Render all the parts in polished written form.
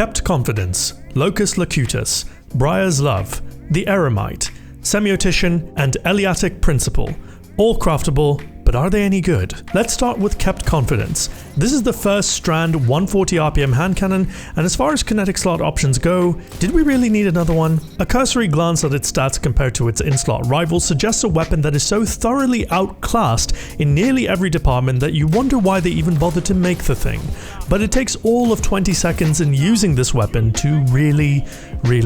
Kept Confidence, Locus Locutus, Brya's Love, the Eremite, Semiotician and Eleactic Principle. All craftable, but are they any good? Let's start with Kept Confidence. This is the first strand 140 RPM hand cannon, and as far as kinetic slot options go, did we really need another one? A cursory glance at its stats compared to its in-slot rivals suggests a weapon that is so thoroughly outclassed in nearly every department that you wonder why they even bothered to make the thing. But it takes all of 20 seconds in using this weapon to really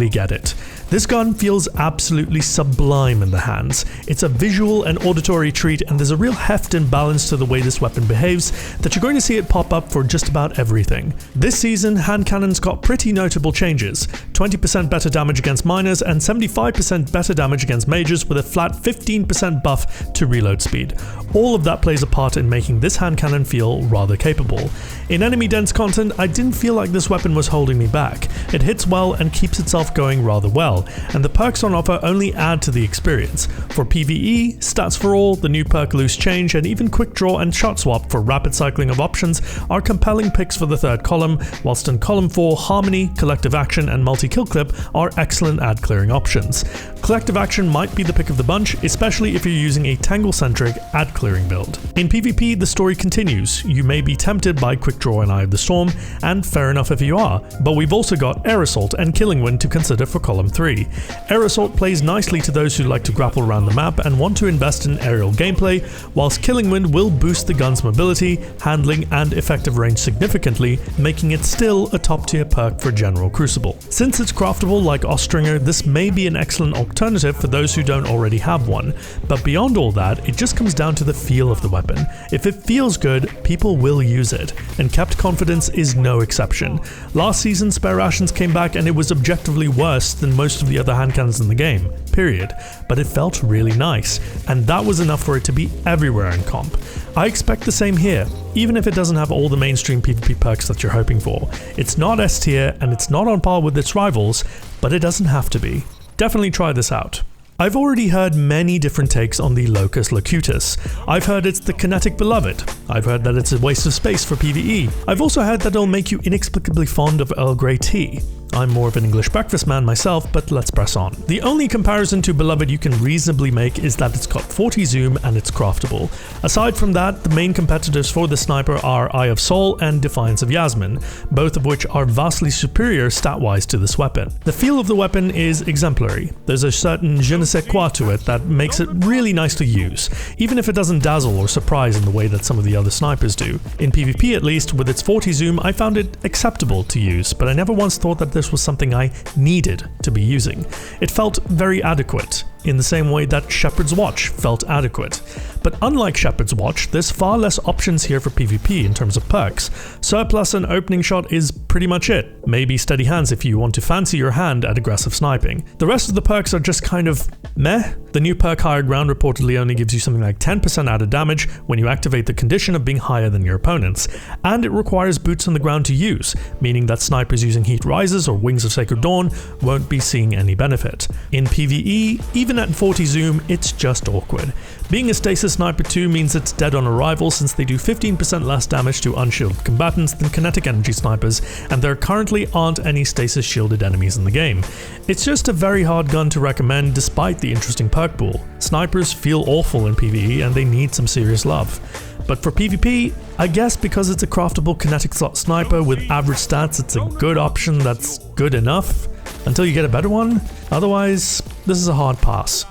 get it. This gun feels absolutely sublime in the hands. It's a visual and auditory treat, and there's a real heft and balance to the way this weapon behaves that you're going to see it pop up for just about everything. This season, hand cannons got pretty notable changes. 20% better damage against minors and 75% better damage against mages with a flat 15% buff to reload speed. All of that plays a part in making this hand cannon feel rather capable. In enemy dense content, I didn't feel like this weapon was holding me back. It hits well and keeps itself going rather well, and the perks on offer only add to the experience. For PvE, Stats for All, the new perk Loose Change, and even Quick Draw and Shot Swap for rapid cycling of options are compelling picks for the third column, whilst in column 4, Harmony, Collective Action, and Multi-Kill Clip are excellent ad clearing options. Collective Action might be the pick of the bunch, especially if you're using a Tangle-centric ad clearing build. In PvP, the story continues. You may be tempted by Quick Draw and Eye of the Storm, and fair enough if you are, but we've also got Air Assault and Killing Wind to consider for column 3. Air Assault plays nicely to those who like to grapple around the map and want to invest in aerial gameplay, whilst Killing Wind will boost the gun's mobility, handling, and effective range significantly, making it still a top tier perk for general Crucible. Since it's craftable like Ostringer, this may be an excellent alternative for those who don't already have one, but beyond all that, it just comes down to the feel of the weapon. If it feels good, people will use it, and Kept Confidence is no exception. Last season, Spare Rations came back and it was objectively worse than most of the other hand cannons in the game, period, but it felt really nice, and that was enough for it to be everywhere in comp. I expect the same here, even if it doesn't have all the mainstream PvP perks that you're hoping for. It's not S tier and it's not on par with its rivals, but it doesn't have to be. Definitely try this out. I've already heard many different takes on the Locus Locutus. I've heard it's the kinetic beloved. I've heard that it's a waste of space for PvE. I've also heard that it'll make you inexplicably fond of Earl Grey tea. I'm more of an English breakfast man myself, but let's press on. The only comparison to Beloved you can reasonably make is that it's got 40 zoom and it's craftable. Aside from that, the main competitors for the sniper are Eye of Sol and Defiance of Yasmin, both of which are vastly superior stat-wise to this weapon. The feel of the weapon is exemplary. There's a certain je ne sais quoi to it that makes it really nice to use, even if it doesn't dazzle or surprise in the way that some of the other snipers do. In PvP at least, with its 40 zoom, I found it acceptable to use, but I never once thought that this was something I needed to be using. It felt very adequate, in the same way that Shepherd's Watch felt adequate. But unlike Shepherd's Watch, there's far less options here for PvP in terms of perks. Surplus and Opening Shot is pretty much it. Maybe Steady Hands if you want to fancy your hand at aggressive sniping. The rest of the perks are just kind of meh. The new perk Higher Ground reportedly only gives you something like 10% added damage when you activate the condition of being higher than your opponents, and it requires boots on the ground to use, meaning that snipers using Heat Rises or Wings of Sacred Dawn won't be seeing any benefit. In PvE, even at 40 zoom, it's just awkward. Being a Stasis Sniper 2 means it's dead on arrival since they do 15% less damage to unshielded combatants than kinetic energy snipers, and there currently aren't any stasis shielded enemies in the game. It's just a very hard gun to recommend despite the interesting perk pool. Snipers feel awful in PvE and they need some serious love. But for PvP, I guess because it's a craftable kinetic slot sniper with average stats, it's a good option that's good enough until you get a better one. Otherwise, this is a hard pass.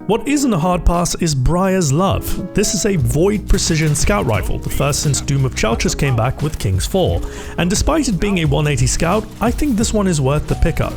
What isn't a hard pass is Brya's Love. This is a Void Precision Scout Rifle, the first since Doom of Chelchas came back with King's Fall. And despite it being a 180 Scout, I think this one is worth the pickup.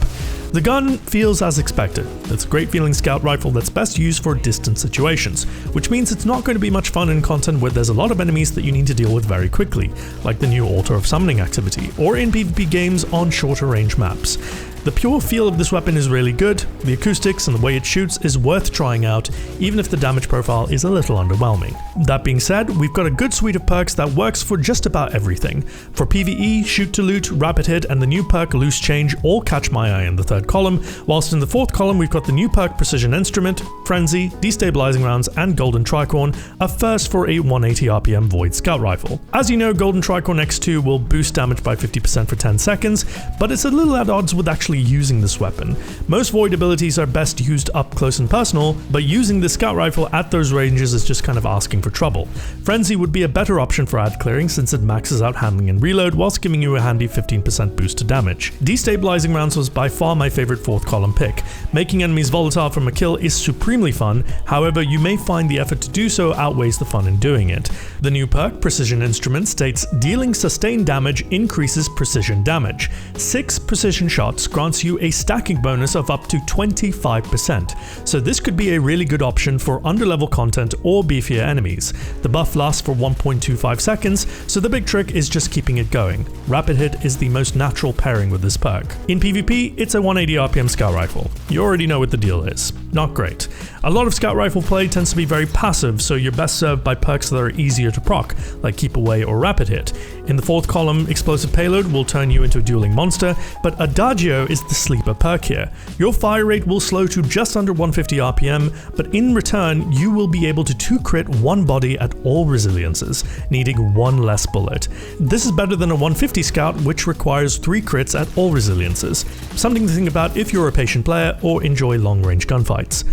The gun feels as expected. It's a great feeling scout rifle that's best used for distance situations, which means it's not going to be much fun in content where there's a lot of enemies that you need to deal with very quickly, like the new Altar of Summoning activity, or in PvP games on shorter range maps. The pure feel of this weapon is really good, the acoustics and the way it shoots is worth trying out, even if the damage profile is a little underwhelming. That being said, we've got a good suite of perks that works for just about everything. For PvE, Shoot to Loot, Rapid Hit and the new perk Loose Change all catch my eye in the third column, whilst in the fourth column we've got the new perk Precision Instrument, Frenzy, Destabilizing Rounds and Golden Tricorn, a first for a 180 RPM Void Scout Rifle. As you know, Golden Tricorn X2 will boost damage by 50% for 10 seconds, but it's a little at odds with actually using this weapon. Most Void abilities are best used up close and personal, but using the Scout Rifle at those ranges is just kind of asking for trouble. Frenzy would be a better option for ad clearing since it maxes out handling and reload whilst giving you a handy 15% boost to damage. Destabilizing Rounds was by far my favorite fourth column pick. Making enemies volatile from a kill is supremely fun, however you may find the effort to do so outweighs the fun in doing it. The new perk Precision Instrument states dealing sustained damage increases precision damage. 6 precision shots grants you a stacking bonus of up to 25%, so this could be a really good option for underlevel content or beefier enemies. The buff lasts for 1.25 seconds, so the big trick is just keeping it going. Rapid Hit is the most natural pairing with this perk. In PvP, it's a 180 RPM Scout Rifle. You already know what the deal is. Not great. A lot of Scout Rifle play tends to be very passive, so you're best served by perks that are easier to proc, like Keep Away or Rapid Hit. In the fourth column, Explosive Payload will turn you into a dueling monster, but Adagio is the sleeper perk here. Your fire rate will slow to just under 150 RPM, but in return, you will be able to 2-crit one body at all resiliences, needing one less bullet. This is better than a 150 Scout, which requires 3 crits at all resiliences. Something to think about if you're a patient player or enjoy long-range gunfights.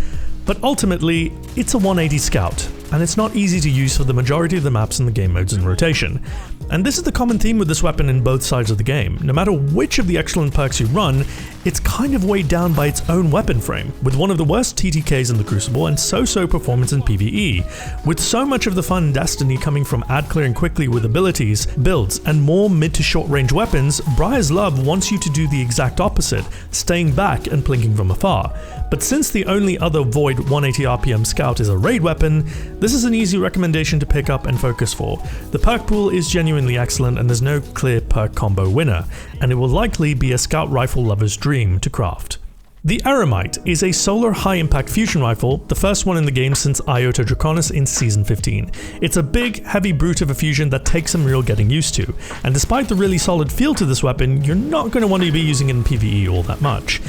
But ultimately, it's a 180 Scout, and it's not easy to use for the majority of the maps and the game modes in rotation. And this is the common theme with this weapon in both sides of the game. No matter which of the excellent perks you run, it's kind of weighed down by its own weapon frame, with one of the worst TTKs in the Crucible and so-so performance in PvE. With so much of the fun in Destiny coming from ad clearing quickly with abilities, builds, and more mid to short range weapons, Brya's Love wants you to do the exact opposite, staying back and plinking from afar. But since the only other Void 180 RPM Scout is a raid weapon, this is an easy recommendation to pick up and focus for. The perk pool is genuinely excellent and there's no clear perk combo winner, and it will likely be a Scout Rifle lover's dream to craft. The Eremite is a solar high-impact fusion rifle, the first one in the game since Iota Draconis in Season 15. It's a big, heavy brute of a fusion that takes some real getting used to, and despite the really solid feel to this weapon, you're not going to want to be using it in PvE all that much.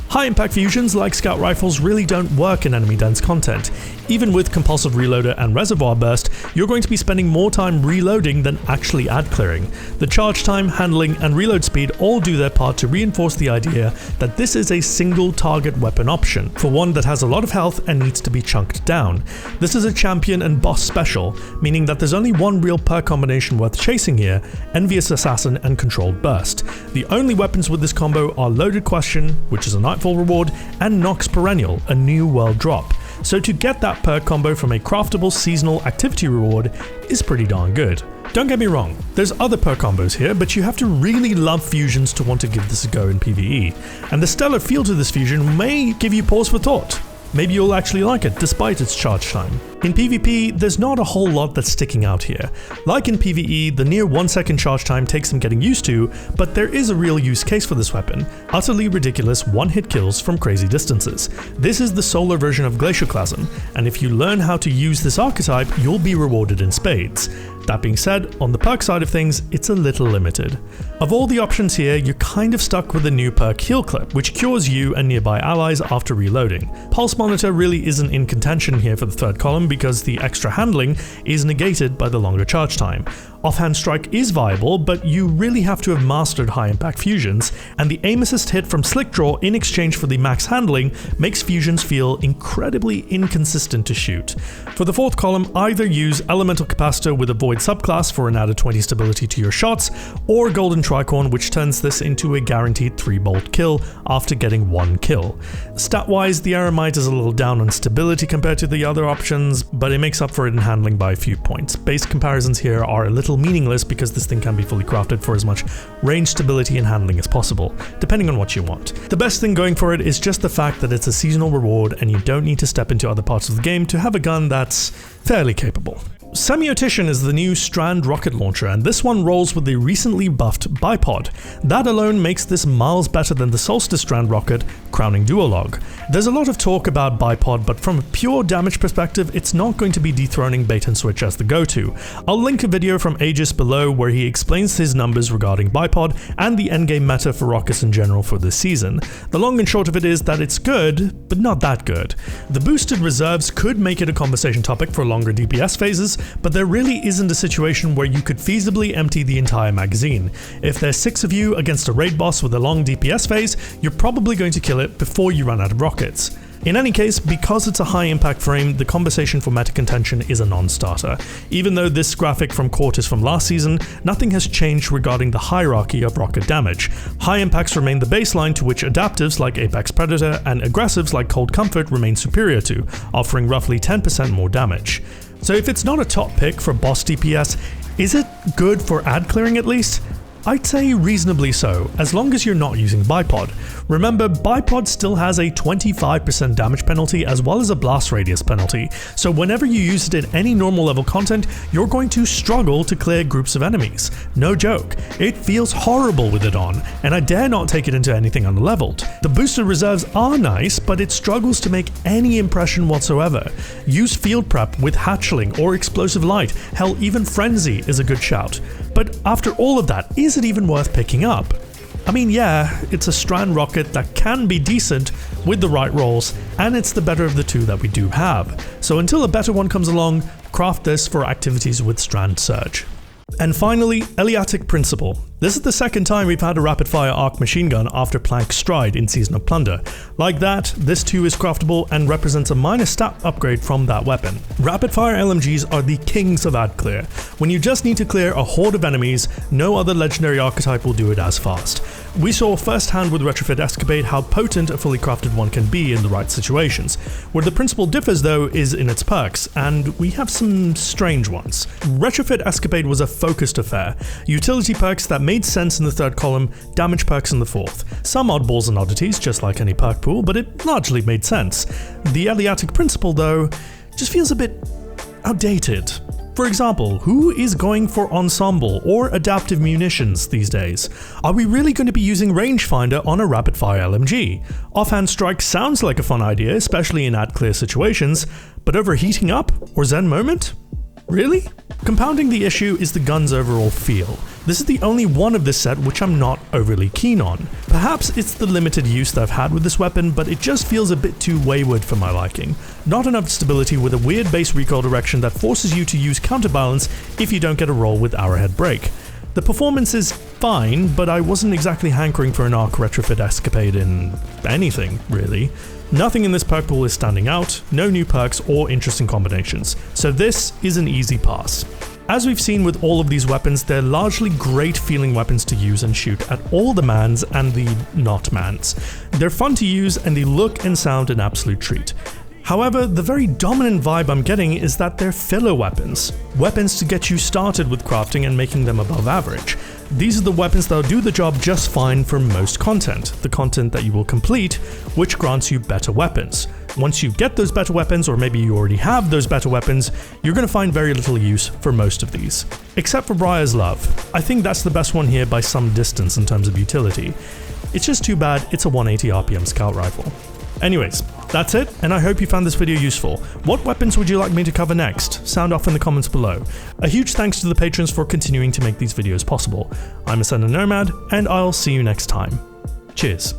High-impact fusions, like Scout Rifles, really don't work in enemy-dense content. Even with Compulsive Reloader and Reservoir Burst, you're going to be spending more time reloading than actually ad clearing. The charge time, handling, and reload speed all do their part to reinforce the idea that this is a single target weapon option, for one that has a lot of health and needs to be chunked down. This is a champion and boss special, meaning that there's only one real perk combination worth chasing here, Envious Assassin and Controlled Burst. The only weapons with this combo are Loaded Question, which is a Nightfall reward, and Nox Perennial, a new world drop. So to get that perk combo from a craftable seasonal activity reward is pretty darn good. Don't get me wrong, there's other perk combos here, but you have to really love fusions to want to give this a go in PvE, and the stellar feel to this fusion may give you pause for thought. Maybe you'll actually like it, despite its charge time. In PvP, there's not a whole lot that's sticking out here. Like in PvE, the near 1 second charge time takes some getting used to, but there is a real use case for this weapon. Utterly ridiculous one-hit kills from crazy distances. This is the solar version of Glacioclasm, and if you learn how to use this archetype, you'll be rewarded in spades. That being said, on the perk side of things, it's a little limited. Of all the options here, you're kind of stuck with the new perk Heal Clip, which cures you and nearby allies after reloading. Pulse Monitor really isn't in contention here for the third column because the extra handling is negated by the longer charge time. Offhand Strike is viable, but you really have to have mastered high impact fusions, and the aim assist hit from Slick Draw in exchange for the max handling makes fusions feel incredibly inconsistent to shoot. For the fourth column, either use Elemental Capacitor with a Void subclass for an added 20 stability to your shots, or Golden Tricorn, which turns this into a guaranteed 3-bolt kill after getting 1 kill. Stat-wise, the Eremite is a little down on stability compared to the other options, but it makes up for it in handling by a few points. Base comparisons here are a little meaningless because this thing can be fully crafted for as much range stability and handling as possible, depending on what you want. The best thing going for it is just the fact that it's a seasonal reward and you don't need to step into other parts of the game to have a gun that's fairly capable. Semiotician is the new Strand rocket launcher, and this one rolls with the recently buffed bipod. That alone makes this miles better than the Solstice Strand rocket, crowning duologue. There's a lot of talk about bipod, but from a pure damage perspective, it's not going to be dethroning bait and switch as the go-to. I'll link a video from Aegis below where he explains his numbers regarding bipod and the endgame meta for rockets in general for this season. The long and short of it is that it's good, but not that good. The boosted reserves could make it a conversation topic for longer DPS phases, but there really isn't a situation where you could feasibly empty the entire magazine. If there's 6 of you against a raid boss with a long DPS phase, you're probably going to kill it before you run out of rockets. In any case, because it's a high impact frame, the conversation for meta contention is a non-starter. Even though this graphic from Court is from last season, nothing has changed regarding the hierarchy of rocket damage. High impacts remain the baseline to which adaptives like Apex Predator and aggressives like Cold Comfort remain superior to, offering roughly 10% more damage. So if it's not a top pick for boss DPS, is it good for ad clearing at least? I'd say reasonably so, as long as you're not using bipod. Remember, bipod still has a 25% damage penalty as well as a blast radius penalty, so whenever you use it in any normal level content, you're going to struggle to clear groups of enemies. No joke, it feels horrible with it on, and I dare not take it into anything unleveled. The boosted reserves are nice, but it struggles to make any impression whatsoever. Use field prep with hatchling or explosive light, hell even frenzy is a good shout. But after all of that, is it even worth picking up? I mean, yeah, it's a Strand rocket that can be decent with the right rolls, and it's the better of the two that we do have. So until a better one comes along, craft this for activities with Strand Surge. And finally, Eleatic Principle. This is the second time we've had a rapid-fire arc machine gun after Plank Stride in Season of Plunder. Like that, this too is craftable and represents a minor stat upgrade from that weapon. Rapid-fire LMGs are the kings of ad clear. When you just need to clear a horde of enemies, no other legendary archetype will do it as fast. We saw firsthand with Retrofit Escapade how potent a fully crafted one can be in the right situations. Where the principle differs though is in its perks, and we have some strange ones. Retrofit Escapade was a focused affair. Utility perks that made sense in the third column, damage perks in the fourth. Some oddballs and oddities, just like any perk pool, but it largely made sense. The Eleatic Principle though, just feels a bit outdated. For example, who is going for ensemble or adaptive munitions these days? Are we really going to be using rangefinder on a rapid-fire LMG? Offhand strike sounds like a fun idea, especially in ad-clear situations, but overheating up or Zen moment? Really? Compounding the issue is the gun's overall feel. This is the only one of this set which I'm not overly keen on. Perhaps it's the limited use that I've had with this weapon, but it just feels a bit too wayward for my liking. Not enough stability with a weird base recoil direction that forces you to use counterbalance if you don't get a roll with Arrowhead Break. The performance is fine, but I wasn't exactly hankering for an arc retrofit escapade in anything, really. Nothing in this perk pool is standing out, no new perks or interesting combinations, so this is an easy pass. As we've seen with all of these weapons, they're largely great feeling weapons to use and shoot at all the mans and the not mans. They're fun to use and they look and sound an absolute treat. However, the very dominant vibe I'm getting is that they're filler weapons. Weapons to get you started with crafting and making them above average. These are the weapons that'll do the job just fine for most content, the content that you will complete, which grants you better weapons. Once you get those better weapons, or maybe you already have those better weapons, you're going to find very little use for most of these. Except for Brya's Love. I think that's the best one here by some distance in terms of utility. It's just too bad it's a 180 RPM scout rifle. Anyways, that's it, and I hope you found this video useful. What weapons would you like me to cover next? Sound off in the comments below. A huge thanks to the patrons for continuing to make these videos possible. I'm Ascendant Nomad, and I'll see you next time. Cheers.